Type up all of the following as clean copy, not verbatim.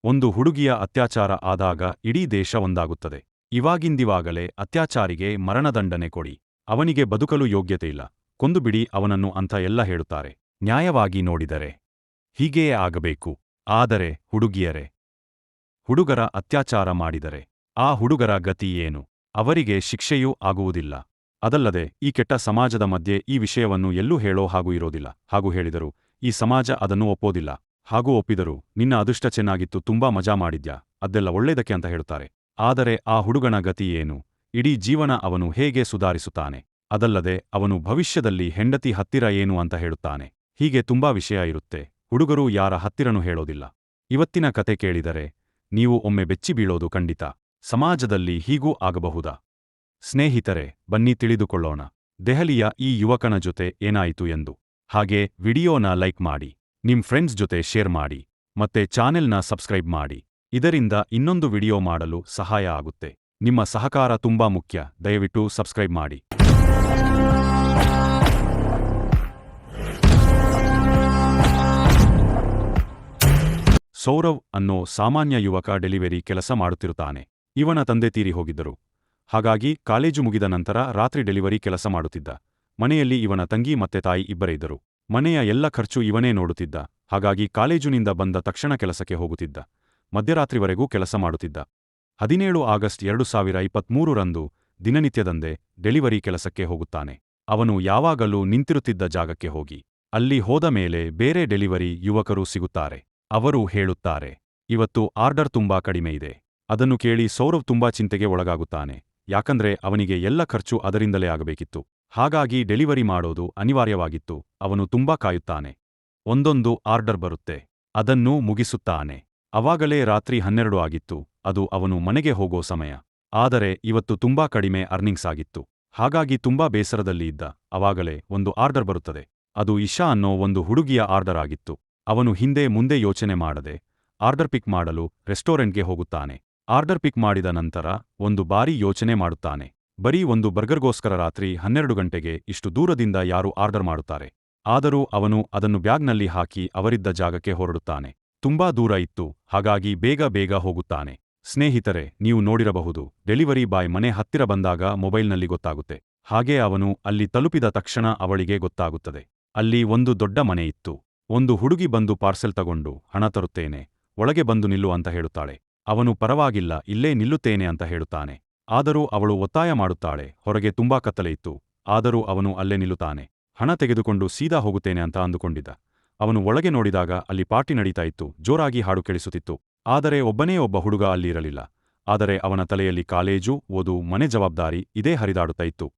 ಒಂದು ಹುಡುಗಿಯ ಅತ್ಯಾಚಾರ ಆದಾಗ ಇಡೀ ದೇಶ ಒಂದಾಗುತ್ತದೆ. ಇವಾಗಿಂದಿವಾಗಲೇ ಅತ್ಯಾಚಾರಿಗೆ ಮರಣದಂಡನೆ ಕೊಡಿ, ಅವನಿಗೆ ಬದುಕಲು ಯೋಗ್ಯತೆ ಇಲ್ಲ, ಕೊಂದು ಬಿಡಿ ಅವನನ್ನು ಅಂತ ಎಲ್ಲ ಹೇಳುತ್ತಾರೆ. ನ್ಯಾಯವಾಗಿ ನೋಡಿದರೆ ಹೀಗೆಯೇ ಆಗಬೇಕು. ಆದರೆ ಹುಡುಗಿಯರೇ, ಹುಡುಗರ ಅತ್ಯಾಚಾರ ಮಾಡಿದರೆ ಆ ಹುಡುಗರ ಗತಿ ಏನು? ಅವರಿಗೆ ಶಿಕ್ಷೆಯೂ ಆಗುವುದಿಲ್ಲ. ಅದಲ್ಲದೆ ಈ ಕೆಟ್ಟ ಸಮಾಜದ ಮಧ್ಯೆ ಈ ವಿಷಯವನ್ನು ಎಲ್ಲೂ ಹೇಳೋ ಹಾಗೂ ಇರೋದಿಲ್ಲ. ಹಾಗೂ ಹೇಳಿದರು ಈ ಸಮಾಜ ಅದನ್ನು ಒಪ್ಪೋದಿಲ್ಲ. ಹಾಗೂ ಒಪ್ಪಿದರು ನಿನ್ನ ಅದೃಷ್ಟ ಚೆನ್ನಾಗಿತ್ತು, ತುಂಬಾ ಮಜಾ ಮಾಡಿದ್ಯಾ, ಅದೆಲ್ಲ ಒಳ್ಳೇದಕ್ಕೆ ಅಂತ ಹೇಳುತ್ತಾರೆ. ಆದರೆ ಆ ಹುಡುಗನ ಗತಿ ಏನು? ಇಡೀ ಜೀವನ ಅವನು ಹೇಗೆ ಸುಧಾರಿಸುತ್ತಾನೆ? ಅದಲ್ಲದೆ ಅವನು ಭವಿಷ್ಯದಲ್ಲಿ ಹೆಂಡತಿ ಹತ್ತಿರ ಏನು ಅಂತ ಹೇಳುತ್ತಾನೆ? ಹೀಗೆ ತುಂಬಾ ವಿಷಯ ಇರುತ್ತೆ. ಹುಡುಗರು ಯಾರ ಹತ್ತಿರನೂ ಹೇಳೋದಿಲ್ಲ. ಇವತ್ತಿನ ಕತೆ ಕೇಳಿದರೆ ನೀವು ಒಮ್ಮೆ ಬೆಚ್ಚಿ ಬೀಳೋದು ಖಂಡಿತ. ಸಮಾಜದಲ್ಲಿ ಹೀಗೂ ಆಗಬಹುದಾ? ಸ್ನೇಹಿತರೆ, ಬನ್ನಿ ತಿಳಿದುಕೊಳ್ಳೋಣ ದೆಹಲಿಯ ಈ ಯುವಕನ ಜೊತೆ ಏನಾಯಿತು ಎಂದು. ಹಾಗೆ ವಿಡಿಯೋನ ಲೈಕ್ ಮಾಡಿ, ನಿಮ್ ಫ್ರೆಂಡ್ಸ್ ಜೊತೆ ಶೇರ್ ಮಾಡಿ, ಮತ್ತೆ ಚಾನೆಲ್ನ ಸಬ್ಸ್ಕ್ರೈಬ್ ಮಾಡಿ. ಇದರಿಂದ ಇನ್ನೊಂದು ವಿಡಿಯೋ ಮಾಡಲು ಸಹಾಯ ಆಗುತ್ತೆ. ನಿಮ್ಮ ಸಹಕಾರ ತುಂಬಾ ಮುಖ್ಯ. ದಯವಿಟ್ಟು ಸಬ್ಸ್ಕ್ರೈಬ್ ಮಾಡಿ. ಸೌರವ್ ಅನ್ನೋ ಸಾಮಾನ್ಯ ಯುವಕ ಡೆಲಿವರಿ ಕೆಲಸ ಮಾಡುತ್ತಿರುತ್ತಾನೆ. ಇವನ ತಂದೆ ತೀರಿ ಹೋಗಿದ್ದರು. ಹಾಗಾಗಿ ಕಾಲೇಜು ಮುಗಿದ ನಂತರ ರಾತ್ರಿ ಡೆಲಿವರಿ ಕೆಲಸ ಮಾಡುತ್ತಿದ್ದ. ಮನೆಯಲ್ಲಿ ಇವನ ತಂಗಿ ಮತ್ತೆ ತಾಯಿ ಇಬ್ಬರೇ ಇದ್ದರು. ಮನೆಯ ಎಲ್ಲ ಖರ್ಚು ಇವನೇ ನೋಡುತ್ತಿದ್ದ. ಹಾಗಾಗಿ ಕಾಲೇಜಿನಿಂದ ಬಂದ ತಕ್ಷಣ ಕೆಲಸಕ್ಕೆ ಹೋಗುತ್ತಿದ್ದ. ಮಧ್ಯರಾತ್ರಿವರೆಗೂ ಕೆಲಸ ಮಾಡುತ್ತಿದ್ದ. 17 ಆಗಸ್ಟ್ 2023ರಂದು ದಿನನಿತ್ಯದಂದೇ ಡೆಲಿವರಿ ಕೆಲಸಕ್ಕೆ ಹೋಗುತ್ತಾನೆ. ಅವನು ಯಾವಾಗಲೂ ನಿಂತಿರುತ್ತಿದ್ದ ಜಾಗಕ್ಕೆ ಹೋಗಿ ಅಲ್ಲಿ ಹೋದ ಮೇಲೆ ಬೇರೆ ಡೆಲಿವರಿ ಯುವಕರು ಸಿಗುತ್ತಾರೆ. ಅವರು ಹೇಳುತ್ತಾರೆ, ಇವತ್ತು ಆರ್ಡರ್ ತುಂಬಾ ಕಡಿಮೆ ಇದೆ. ಅದನ್ನು ಕೇಳಿ ಸೌರವ್ ತುಂಬಾ ಚಿಂತೆಗೆ ಒಳಗಾಗುತ್ತಾನೆ. ಯಾಕಂದ್ರೆ ಅವನಿಗೆ ಎಲ್ಲ ಖರ್ಚು ಅದರಿಂದಲೇ ಆಗಬೇಕಿತ್ತು. ಹಾಗಾಗಿ ಡೆಲಿವರಿ ಮಾಡೋದು ಅನಿವಾರ್ಯವಾಗಿತ್ತು. ಅವನು ತುಂಬಾ ಕಾಯುತ್ತಾನೆ. ಒಂದೊಂದು ಆರ್ಡರ್ ಬರುತ್ತೆ. ಅದನ್ನು ಮುಗಿಸುತ್ತಾನೆ. ಅವಾಗಲೇ ರಾತ್ರಿ 12 ಆಗಿತ್ತು. ಅದು ಅವನು ಮನೆಗೆ ಹೋಗೋ ಸಮಯ. ಆದರೆ ಇವತ್ತು ತುಂಬಾ ಕಡಿಮೆ ಅರ್ನಿಂಗ್ಸ್ ಆಗಿತ್ತು. ಹಾಗಾಗಿ ತುಂಬಾ ಬೇಸರದಲ್ಲಿ ಇದ್ದ. ಅವಾಗಲೇ ಒಂದು ಆರ್ಡರ್ ಬರುತ್ತದೆ. ಅದು ಇಶಾ ಅನ್ನೋ ಒಂದು ಹುಡುಗಿಯ ಆರ್ಡರ್ ಆಗಿತ್ತು. ಅವನು ಹಿಂದೆ ಮುಂದೆ ಯೋಚನೆ ಮಾಡದೆ ಆರ್ಡರ್ ಪಿಕ್ ಮಾಡಲು ರೆಸ್ಟೋರೆಂಟ್ಗೆ ಹೋಗುತ್ತಾನೆ. ಆರ್ಡರ್ ಪಿಕ್ ಮಾಡಿದ ನಂತರ ಒಂದು ಬಾರಿ ಯೋಚನೆ ಮಾಡುತ್ತಾನೆ. ಬರೀ ಒಂದು ಬರ್ಗರ್ಗೋಸ್ಕರ ರಾತ್ರಿ 12 ಗಂಟೆಗೆ ಇಷ್ಟು ದೂರದಿಂದ ಯಾರು ಆರ್ಡರ್ ಮಾಡುತ್ತಾರೆ? ಆದರೂ ಅವನು ಅದನ್ನು ಬ್ಯಾಗ್ನಲ್ಲಿ ಹಾಕಿ ಅವರಿದ್ದ ಜಾಗಕ್ಕೆ ಹೊರಡುತ್ತಾನೆ. ತುಂಬಾ ದೂರ ಇತ್ತು. ಹಾಗಾಗಿ ಬೇಗ ಬೇಗ ಹೋಗುತ್ತಾನೆ. ಸ್ನೇಹಿತರೆ, ನೀವು ನೋಡಿರಬಹುದು, ಡೆಲಿವರಿ ಬಾಯ್ ಮನೆ ಹತ್ತಿರ ಬಂದಾಗ ಮೊಬೈಲ್ನಲ್ಲಿ ಗೊತ್ತಾಗುತ್ತೆ. ಹಾಗೆ ಅವನು ಅಲ್ಲಿ ತಲುಪಿದ ತಕ್ಷಣ ಅವಳಿಗೆ ಗೊತ್ತಾಗುತ್ತದೆ. ಅಲ್ಲಿ ಒಂದು ದೊಡ್ಡ ಮನೆ ಇತ್ತು. ಒಂದು ಹುಡುಗಿ ಬಂದು ಪಾರ್ಸೆಲ್ ತಗೊಂಡು ಹಣ ತರುತ್ತೇನೆ, ಒಳಗೆ ಬಂದು ನಿಲ್ಲು ಅಂತ ಹೇಳುತ್ತಾಳೆ. ಅವನು ಪರವಾಗಿಲ್ಲ, ಇಲ್ಲೇ ನಿಲ್ಲುತ್ತೇನೆ ಅಂತ ಹೇಳುತ್ತಾನೆ. ಆದರೂ ಅವಳು ಒತ್ತಾಯ ಮಾಡುತ್ತಾಳೆ. ಹೊರಗೆ ತುಂಬಾ ಕತ್ತಲೆ ಇತ್ತು. ಆದರೂ ಅವನು ಅಲ್ಲೇ ನಿಲ್ಲುತ್ತಾನೆ. ಹಣ ತೆಗೆದುಕೊಂಡು ಸೀದಾ ಹೋಗುತ್ತೇನೆ ಅಂತ ಅಂದುಕೊಂಡಿದ್ದ. ಅವನು ಒಳಗೆ ನೋಡಿದಾಗ ಅಲ್ಲಿ ಪಾರ್ಟಿ ನಡೀತಾ ಇತ್ತು. ಜೋರಾಗಿ ಹಾಡು ಕೇಳಿಸುತ್ತಿತ್ತು. ಆದರೆ ಒಬ್ಬನೇ ಒಬ್ಬ ಹುಡುಗ ಅಲ್ಲಿ ಇರಲಿಲ್ಲ. ಆದರೆ ಅವನ ತಲೆಯಲ್ಲಿ ಕಾಲೇಜು, ಓದು, ಮನೆ ಜವಾಬ್ದಾರಿ ಇದೇ ಹರಿದಾಡುತ್ತಾ ಇತ್ತು.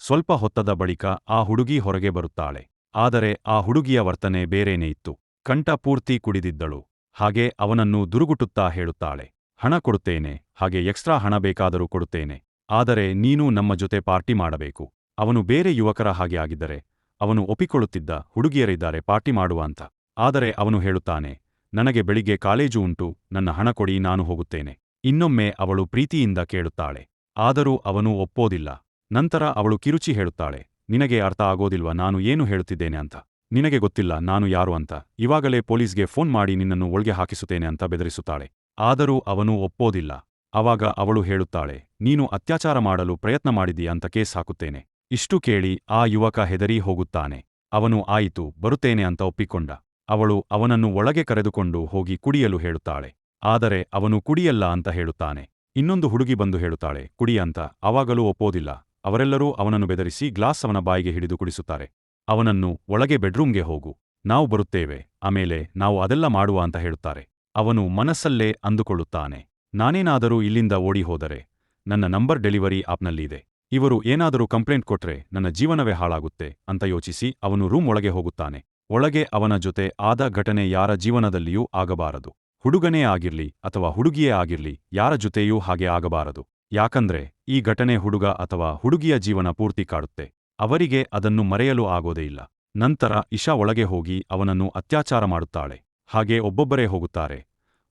ಸ್ವಲ್ಪ ಹೊತ್ತದ ಬಳಿಕ ಆ ಹುಡುಗಿ ಹೊರಗೆ ಬರುತ್ತಾಳೆ. ಆದರೆ ಆ ಹುಡುಗಿಯ ವರ್ತನೆ ಬೇರೇನೇ ಇತ್ತು. ಕಂಠ ಪೂರ್ತಿ ಕುಡಿದಿದ್ದಳು. ಹಾಗೆ ಅವನನ್ನು ದುರುಗುಟ್ಟುತ್ತಾ ಹೇಳುತ್ತಾಳೆ, ಹಣ ಕೊಡುತ್ತೇನೆ, ಹಾಗೆ ಎಕ್ಸ್ಟ್ರಾ ಹಣ ಬೇಕಾದರೂ ಕೊಡುತ್ತೇನೆ. ಆದರೆ ನೀನು ನಮ್ಮ ಜೊತೆ ಪಾರ್ಟಿ ಮಾಡಬೇಕು. ಅವನು ಬೇರೆ ಯುವಕರ ಹಾಗೆ ಆಗಿದ್ದರೆ ಅವನು ಒಪ್ಪಿಕೊಳ್ಳುತ್ತಿದ್ದ. ಹುಡುಗಿಯರಿದ್ದಾರೆ ಪಾರ್ಟಿ ಮಾಡುವ ಅಂತ. ಆದರೆ ಅವನು ಹೇಳುತ್ತಾನೆ, ನನಗೆ ಬೆಳಿಗ್ಗೆ ಕಾಲೇಜು ಉಂಟು, ನನ್ನ ಹಣ ಕೊಡಿ, ನಾನು ಹೋಗುತ್ತೇನೆ. ಇನ್ನೊಮ್ಮೆ ಅವಳು ಪ್ರೀತಿಯಿಂದ ಕೇಳುತ್ತಾಳೆ. ಆದರೂ ಅವನು ಒಪ್ಪೋದಿಲ್ಲ. ನಂತರ ಅವಳು ಕಿರುಚಿ ಹೇಳುತ್ತಾಳೆ, ನಿನಗೆ ಅರ್ಥ ಆಗೋದಿಲ್ವಾ ನಾನು ಏನು ಹೇಳುತ್ತಿದ್ದೇನೆ ಅಂತ? ನಿನಗೆ ಗೊತ್ತಿಲ್ಲ ನಾನು ಯಾರು ಅಂತ? ಇವಾಗಲೇ ಪೊಲೀಸ್ಗೆ ಫೋನ್ ಮಾಡಿ ನಿನ್ನನ್ನು ಒಳಗೆ ಹಾಕಿಸುತ್ತೇನೆ ಅಂತ ಬೆದರಿಸುತ್ತಾಳೆ. ಆದರೂ ಅವನು ಒಪ್ಪೋದಿಲ್ಲ. ಆವಾಗ ಅವಳು ಹೇಳುತ್ತಾಳೆ, ನೀನು ಅತ್ಯಾಚಾರ ಮಾಡಲು ಪ್ರಯತ್ನ ಮಾಡಿದೀಯ ಅಂತ ಕೇಸ್ ಹಾಕುತ್ತೇನೆ. ಇಷ್ಟು ಕೇಳಿ ಆ ಯುವಕ ಹೆದರಿ ಹೋಗುತ್ತಾನೆ. ಅವನು ಆಯಿತು, ಬರುತ್ತೇನೆ ಅಂತ ಒಪ್ಪಿಕೊಂಡ. ಅವಳು ಅವನನ್ನು ಒಳಗೆ ಕರೆದುಕೊಂಡು ಹೋಗಿ ಕುಡಿಯಲು ಹೇಳುತ್ತಾಳೆ. ಆದರೆ ಅವನು ಕುಡಿಯಲ್ಲ ಅಂತ ಹೇಳುತ್ತಾನೆ. ಇನ್ನೊಂದು ಹುಡುಗಿ ಬಂದು ಹೇಳುತ್ತಾಳೆ, ಕುಡಿ ಅಂತ. ಆವಾಗಲೂ ಒಪ್ಪೋದಿಲ್ಲ. ಅವರೆಲ್ಲರೂ ಅವನನ್ನು ಬೆದರಿಸಿ ಗ್ಲಾಸ್ ಅವನ ಬಾಯಿಗೆ ಹಿಡಿದು ಕುಡಿಸುತ್ತಾರೆ. ಅವನನ್ನು ಒಳಗೆ ಬೆಡ್ರೂಮ್ಗೆ ಹೋಗು, ನಾವು ಬರುತ್ತೇವೆ, ಆಮೇಲೆ ನಾವು ಅದೆಲ್ಲ ಮಾಡುವ ಅಂತ ಹೇಳುತ್ತಾರೆ. ಅವನು ಮನಸ್ಸಲ್ಲೇ ಅಂದುಕೊಳ್ಳುತ್ತಾನೆ, ನಾನೇನಾದರೂ ಇಲ್ಲಿಂದ ಓಡಿ ಹೋದರೆ ನನ್ನ ನಂಬರ್ ಡೆಲಿವರಿ ಆಪ್ನಲ್ಲಿದೆ. ಇವರು ಏನಾದರೂ ಕಂಪ್ಲೇಂಟ್ ಕೊಟ್ರೆ ನನ್ನ ಜೀವನವೇ ಹಾಳಾಗುತ್ತೆ ಅಂತ ಯೋಚಿಸಿ ಅವನು ರೂಮ್ ಒಳಗೆ ಹೋಗುತ್ತಾನೆ. ಒಳಗೆ ಅವನ ಜೊತೆ ಆದ ಘಟನೆ ಯಾರ ಜೀವನದಲ್ಲಿಯೂ ಆಗಬಾರದು. ಹುಡುಗನೇ ಆಗಿರ್ಲಿ ಅಥವಾ ಹುಡುಗಿಯೇ ಆಗಿರ್ಲಿ, ಯಾರ ಜೊತೆಯೂ ಹಾಗೆ ಆಗಬಾರದು. ಯಾಕಂದ್ರೆ ಈ ಘಟನೆ ಹುಡುಗ ಅಥವಾ ಹುಡುಗಿಯ ಜೀವನ ಪೂರ್ತಿ ಕಾಡುತ್ತೆ. ಅವರಿಗೆ ಅದನ್ನು ಮರೆಯಲು ಆಗೋದೇ ಇಲ್ಲ. ನಂತರ ಇಶಾ ಒಳಗೆ ಹೋಗಿ ಅವನನ್ನು ಅತ್ಯಾಚಾರ ಮಾಡುತ್ತಾಳೆ. ಹಾಗೆ ಒಬ್ಬೊಬ್ಬರೇ ಹೋಗುತ್ತಾರೆ.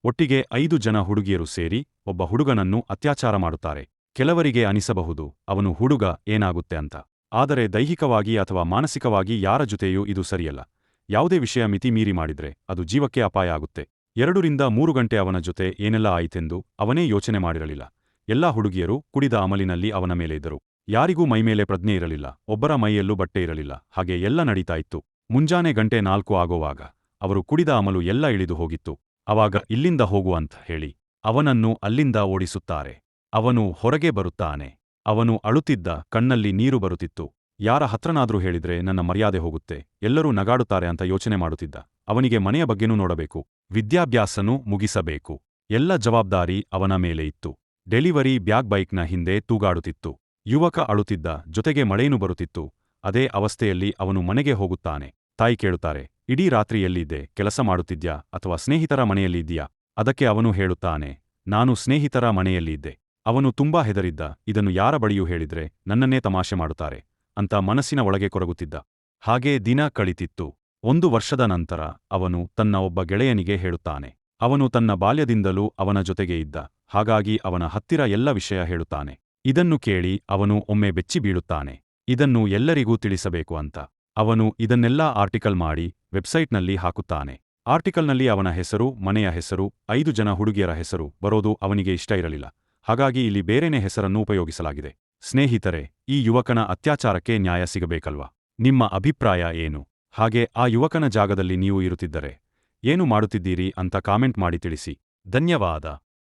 ಒಟ್ಟಿಗೆ 5 ಜನ ಹುಡುಗಿಯರು ಸೇರಿ ಒಬ್ಬ ಹುಡುಗನನ್ನು ಅತ್ಯಾಚಾರ ಮಾಡುತ್ತಾರೆ. ಕೆಲವರಿಗೆ ಅನಿಸಬಹುದು ಅವನು ಹುಡುಗ ಏನಾಗುತ್ತೆ ಅಂತ. ಆದರೆ ದೈಹಿಕವಾಗಿ ಅಥವಾ ಮಾನಸಿಕವಾಗಿ ಯಾರ ಜೊತೆಯೂ ಇದು ಸರಿಯಲ್ಲ. ಯಾವುದೇ ವಿಷಯ ಮಿತಿ ಮೀರಿ ಮಾಡಿದ್ರೆ ಅದು ಜೀವಕ್ಕೆ ಅಪಾಯ ಆಗುತ್ತೆ. 2 ರಿಂದ 3 ಗಂಟೆ ಅವನ ಜೊತೆ ಏನೆಲ್ಲ ಆಯಿತೆಂದು ಅವನೇ ಯೋಚನೆ ಮಾಡಿರಲಿಲ್ಲ. ಎಲ್ಲಾ ಹುಡುಗಿಯರು ಕುಡಿದ ಅಮಲಿನಲ್ಲಿ ಅವನ ಮೇಲೆ ಇದ್ದರು. ಯಾರಿಗೂ ಮೈಮೇಲೆ ಪ್ರಜ್ಞೆ ಇರಲಿಲ್ಲ, ಒಬ್ಬರ ಮೈಯಲ್ಲೂ ಬಟ್ಟೆ ಇರಲಿಲ್ಲ. ಹಾಗೆ ಎಲ್ಲ ನಡೀತಾ ಇತ್ತು. ಮುಂಜಾನೆ 4 ಆಗೋವಾಗ ಅವರು ಕುಡಿದ ಅಮಲು ಎಲ್ಲ ಇಳಿದು ಹೋಗಿತ್ತು. ಅವಾಗ ಇಲ್ಲಿಂದ ಹೋಗು ಅಂತ ಹೇಳಿ ಅವನನ್ನು ಅಲ್ಲಿಂದ ಓಡಿಸುತ್ತಾರೆ. ಅವನು ಹೊರಗೆ ಬರುತ್ತಾನೆ. ಅವನು ಅಳುತ್ತಿದ್ದ, ಕಣ್ಣಲ್ಲಿ ನೀರು ಬರುತ್ತಿತ್ತು. ಯಾರ ಹತ್ರನಾದ್ರೂ ಹೇಳಿದ್ರೆ ನನ್ನ ಮರ್ಯಾದೆ ಹೋಗುತ್ತೆ, ಎಲ್ಲರೂ ನಗಾಡುತ್ತಾರೆ ಅಂತ ಯೋಚನೆ ಮಾಡುತ್ತಿದ್ದ. ಅವನಿಗೆ ಮನೆಯ ಬಗ್ಗೆನೂ ನೋಡಬೇಕು, ವಿದ್ಯಾಭ್ಯಾಸನೂ ಮುಗಿಸಬೇಕು. ಎಲ್ಲ ಜವಾಬ್ದಾರಿ ಅವನ ಮೇಲೆ ಇತ್ತು. ಡೆಲಿವರಿ ಬ್ಯಾಗ್ ಬೈಕ್ನ ಹಿಂದೆ ತೂಗಾಡುತ್ತಿತ್ತು. ಯುವಕ ಅಳುತ್ತಿದ್ದ, ಜೊತೆಗೆ ಮಳೆನೂ ಬರುತ್ತಿತ್ತು. ಅದೇ ಅವಸ್ಥೆಯಲ್ಲಿ ಅವನು ಮನೆಗೆ ಹೋಗುತ್ತಾನೆ. ತಾಯಿ ಕೇಳುತ್ತಾರೆ, ಇಡೀ ರಾತ್ರಿ ಎಲ್ಲಿದ್ದೆ, ಕೆಲಸ ಮಾಡುತ್ತಿದ್ಯಾ ಅಥವಾ ಸ್ನೇಹಿತರ ಮನೆಯಲ್ಲಿ ಇದ್ದೀಯಾ? ಅದಕ್ಕೆ ಅವನು ಹೇಳುತ್ತಾನೆ, ನಾನು ಸ್ನೇಹಿತರ ಮನೆಯಲ್ಲಿ ಇದ್ದೆ. ಅವನು ತುಂಬಾ ಹೆದರಿದ್ದ, ಇದನ್ನು ಯಾರ ಬಳಿಯೂ ಹೇಳಿದ್ರೆ ನನ್ನನ್ನೇ ತಮಾಷೆ ಮಾಡುತ್ತಾರೆ ಅಂತ ಮನಸ್ಸಿನ ಒಳಗೆ ಕೊರಗುತ್ತಿದ್ದ. ಹಾಗೇ ದಿನ ಕಳಿತಿತ್ತು. 1 ವರ್ಷದ ನಂತರ ಅವನು ತನ್ನ ಒಬ್ಬ ಗೆಳೆಯನಿಗೆ ಹೇಳುತ್ತಾನೆ. ಅವನು ತನ್ನ ಬಾಲ್ಯದಿಂದಲೂ ಅವನ ಜೊತೆಗೆ ಇದ್ದ, ಹಾಗಾಗಿ ಅವನ ಹತ್ತಿರ ಎಲ್ಲ ವಿಷಯ ಹೇಳುತ್ತಾನೆ. ಇದನ್ನು ಕೇಳಿ ಅವನು ಒಮ್ಮೆ ಬೆಚ್ಚಿ ಬೀಳುತ್ತಾನೆ. ಇದನ್ನು ಎಲ್ಲರಿಗೂ ತಿಳಿಸಬೇಕು ಅಂತ ಅವನು ಇದನ್ನೆಲ್ಲ ಆರ್ಟಿಕಲ್ ಮಾಡಿ ವೆಬ್ಸೈಟ್ನಲ್ಲಿ ಹಾಕುತ್ತಾನೆ. ಆರ್ಟಿಕಲ್ನಲ್ಲಿ ಅವನ ಹೆಸರು, ಮನೆಯ ಹೆಸರು, 5 ಜನ ಹುಡುಗಿಯರ ಹೆಸರು ಬರೋದು ಅವನಿಗೆ ಇಷ್ಟ ಇರಲಿಲ್ಲ. ಹಾಗಾಗಿ ಇಲ್ಲಿ ಬೇರೆನೇ ಹೆಸರನ್ನು ಉಪಯೋಗಿಸಲಾಗಿದೆ. ಸ್ನೇಹಿತರೆ, ಈ ಯುವಕನ ಅತ್ಯಾಚಾರಕ್ಕೆ ನ್ಯಾಯ ಸಿಗಬೇಕಲ್ವಾ? ನಿಮ್ಮ ಅಭಿಪ್ರಾಯ ಏನು? ಹಾಗೆ ಆ ಯುವಕನ ಜಾಗದಲ್ಲಿ ನೀವು ಇರುತ್ತಿದ್ದರೆ ಏನು ಮಾಡುತ್ತಿದ್ದೀರಿ ಅಂತ ಕಾಮೆಂಟ್ ಮಾಡಿ ತಿಳಿಸಿ. ಧನ್ಯವಾದ.